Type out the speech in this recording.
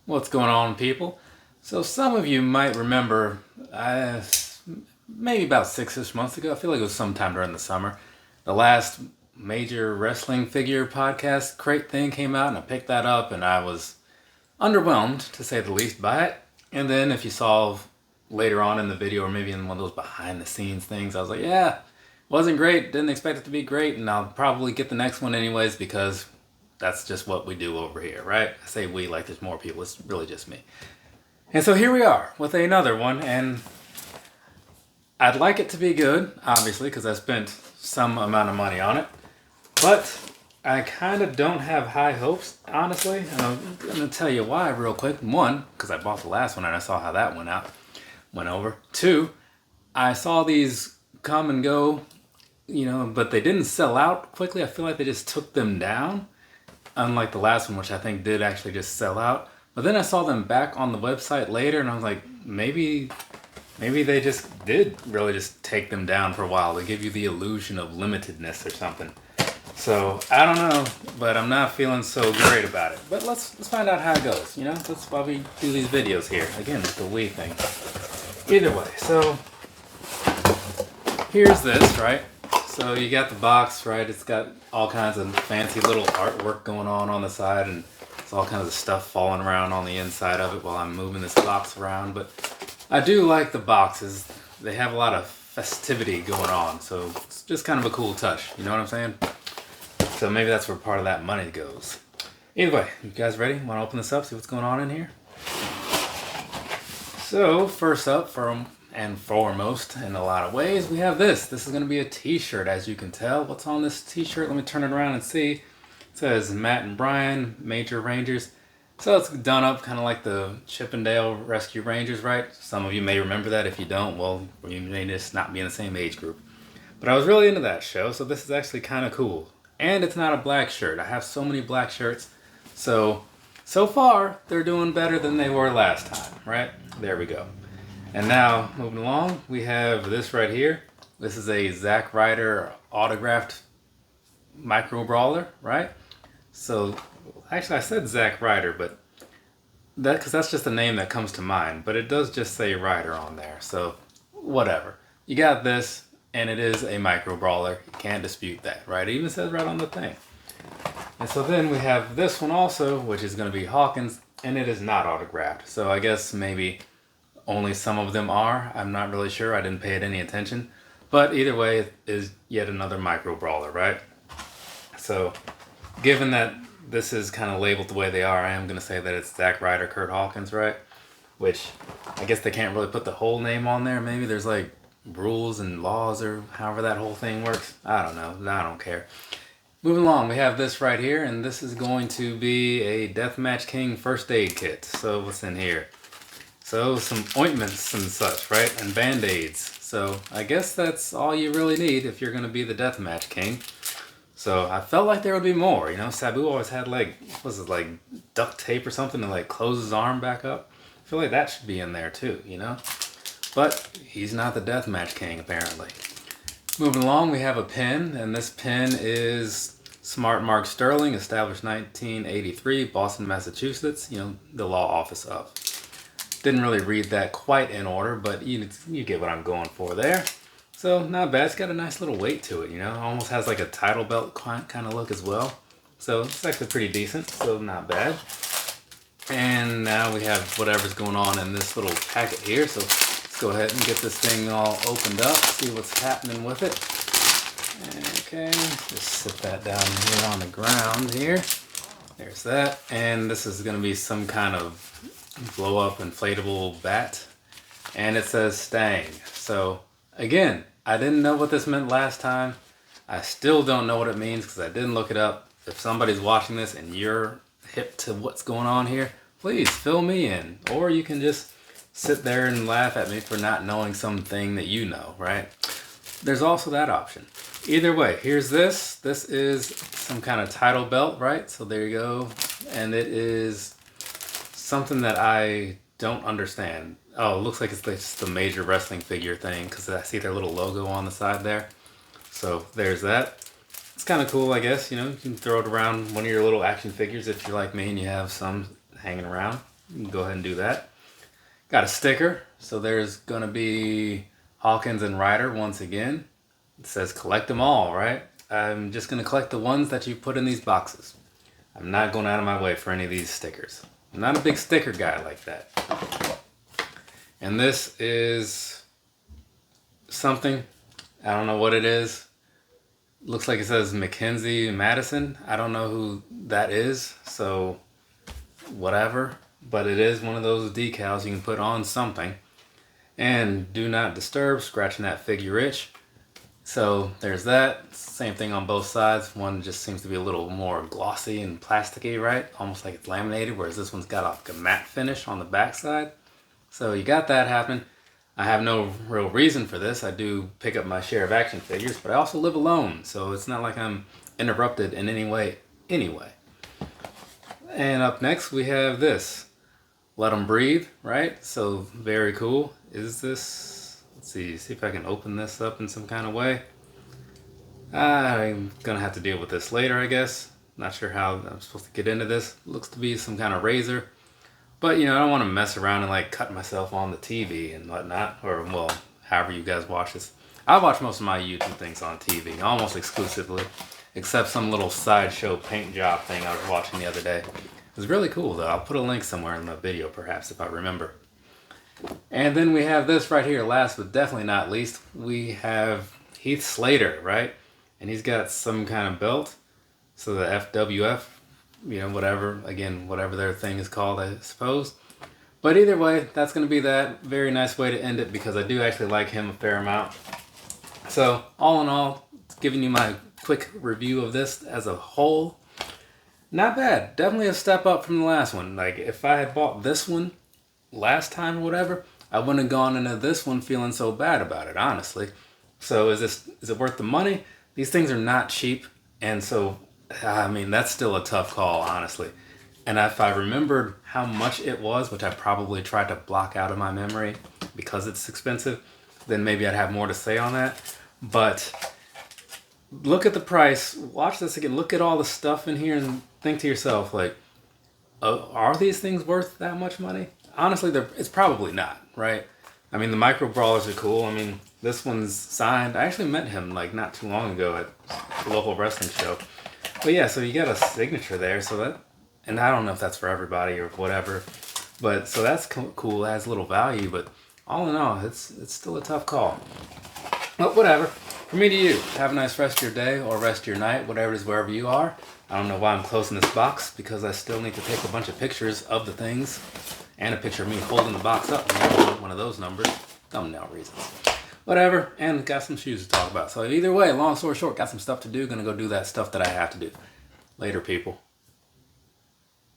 What's going on, people? So some of you might remember, maybe about 6-ish months ago, I feel like it was sometime during the summer, the last major wrestling figure podcast crate thing came out, and I picked that up, and I was underwhelmed, to say the least, by it. And then if you saw later on in the video, or maybe in one of those behind the scenes things, I was like, yeah, wasn't great, didn't expect it to be great, and I'll probably get the next one anyways, because that's just what we do over here, right? I say we like there's more people, it's really just me. And so here we are with another one, and I'd like it to be good, obviously, because I spent some amount of money on it. But I kind of don't have high hopes, honestly, and I'm going to tell you why real quick. One, because I bought the last one and I saw how that went over. Two, I saw these come and go, but they didn't sell out quickly. I feel like they just took them down. Unlike the last one, which I think did actually just sell out. But then I saw them back on the website later, and I was like, maybe they just did really just take them down for a while. They give you the illusion of limitedness or something. So, I don't know, but I'm not feeling so great about it. But let's find out how it goes, That's why we do these videos here. Again, it's the we thing. Either way, so here's this, right? So you got the box, right? It's got all kinds of fancy little artwork going on the side, and it's all kinds of stuff falling around on the inside of it while I'm moving this box around. But I do like the boxes. They have a lot of festivity going on, so it's just kind of a cool touch. You know what I'm saying? So maybe that's where part of that money goes. Either way, you guys ready? Want to open this up, see what's going on in here? So first up, and foremost, in a lot of ways, we have this. This is going to be a t-shirt, as you can tell. What's on this t-shirt? Let me turn it around and see. It says Matt and Brian, Major Rangers. So it's done up kind of like the Chippendale Rescue Rangers, right? Some of you may remember that. If you don't, well, you may just not be in the same age group. But I was really into that show, so this is actually kind of cool. And it's not a black shirt. I have so many black shirts. So far, they're doing better than they were last time, right? There we go. And now, moving along, we have this right here. This is a Zack Ryder autographed micro brawler, right? So, actually I said Zack Ryder, but because that's just the name that comes to mind. But it does just say Ryder on there, so whatever. You got this, and it is a micro brawler. You can't dispute that, right? It even says right on the thing. And so then we have this one also, which is going to be Hawkins, and it is not autographed. So I guess maybe only some of them are. I'm not really sure. I didn't pay it any attention. But either way, it is yet another micro brawler, right? So given that this is kind of labeled the way they are, I am going to say that it's Zack Ryder, Curt Hawkins, right? Which I guess they can't really put the whole name on there. Maybe there's like rules and laws or however that whole thing works. I don't know. I don't care. Moving along, we have this right here, and this is going to be a Deathmatch King first aid kit. So what's in here? So some ointments and such, right? And band-aids. So I guess that's all you really need if you're going to be the Deathmatch King. So I felt like there would be more. Sabu always had like duct tape or something to like close his arm back up. I feel like that should be in there too, But he's not the Deathmatch King apparently. Moving along, we have a pin, and this pin is Smart Mark Sterling, established 1983, Boston, Massachusetts, the law office of. Didn't really read that quite in order, but you get what I'm going for there. So not bad. It's got a nice little weight to it, Almost has like a title belt kind of look as well. So it's actually pretty decent, so not bad. And now we have whatever's going on in this little packet here. So let's go ahead and get this thing all opened up, see what's happening with it. Okay, just sit that down here on the ground here. There's that. And this is going to be some kind of blow up inflatable bat, and it says Stang. So again, I didn't know what this meant last time. I still don't know what it means because I didn't look it up. If somebody's watching this and you're hip to what's going on here, please fill me in, or you can just sit there and laugh at me for not knowing something that you know, right? There's also that option. Either way, here's this. This is some kind of title belt, right? So there you go. And it is something that I don't understand. Oh, it looks like it's just the major wrestling figure thing because I see their little logo on the side there. So there's that. It's kind of cool, I guess. You can throw it around one of your little action figures if you're like me and you have some hanging around. You can go ahead and do that. Got a sticker. So there's going to be Hawkins and Ryder once again. It says collect them all, right? I'm just going to collect the ones that you put in these boxes. I'm not going out of my way for any of these stickers. I'm not a big sticker guy like that. And this is something. I don't know what it is. Looks like it says Mackenzie Madison. I don't know who that is, so whatever. But it is one of those decals you can put on something. And do not disturb, scratching that figure itch. So there's that. Same thing on both sides. One just seems to be a little more glossy and plasticky, right? Almost like it's laminated, whereas this one's got like a matte finish on the back side. So you got that happening. I have no real reason for this. I do pick up my share of action figures, but I also live alone, so it's not like I'm interrupted in any way anyway. And up next we have this. Let them breathe, right? So very cool. Is this, let's see if I can open this up in some kind of way. I'm gonna have to deal with this later, I guess. Not sure how I'm supposed to get into this. Looks to be some kind of razor. But, you know, I don't want to mess around and, like, cut myself on the TV and whatnot. Or, well, however you guys watch this. I watch most of my YouTube things on TV, almost exclusively. Except some little sideshow paint job thing I was watching the other day. It was really cool, though. I'll put a link somewhere in the video, perhaps, if I remember. And then we have this right here, last but definitely not least. We have Heath Slater, right? And he's got some kind of belt. So the FWF. You know, whatever, again, whatever their thing is called, I suppose. But either way, that's going to be that. Very nice way to end it because I do actually like him a fair amount. So, all in all, giving you my quick review of this as a whole. Not bad. Definitely a step up from the last one. Like, if I had bought this one last time or whatever, I wouldn't have gone into this one feeling so bad about it, honestly. So, is it worth the money? These things are not cheap, and so I mean, that's still a tough call, honestly. And if I remembered how much it was, which I probably tried to block out of my memory because it's expensive, then maybe I'd have more to say on that. But look at the price. Watch this again. Look at all the stuff in here and think to yourself, like, are these things worth that much money? Honestly, it's probably not, right? I mean, the micro brawlers are cool. I mean, this one's signed. I actually met him, like, not too long ago at the local wrestling show. But yeah, so you got a signature there, so that, and I don't know if that's for everybody or whatever, but so that's cool, it has a little value, but all in all, it's still a tough call. But whatever, from me to you, have a nice rest of your day or rest of your night, whatever it is, wherever you are. I don't know why I'm closing this box, because I still need to take a bunch of pictures of the things, and a picture of me holding the box up, one of those numbers, thumbnail reasons. Whatever, and got some shoes to talk about. So either way, long story short, got some stuff to do. Gonna go do that stuff that I have to do. Later, people.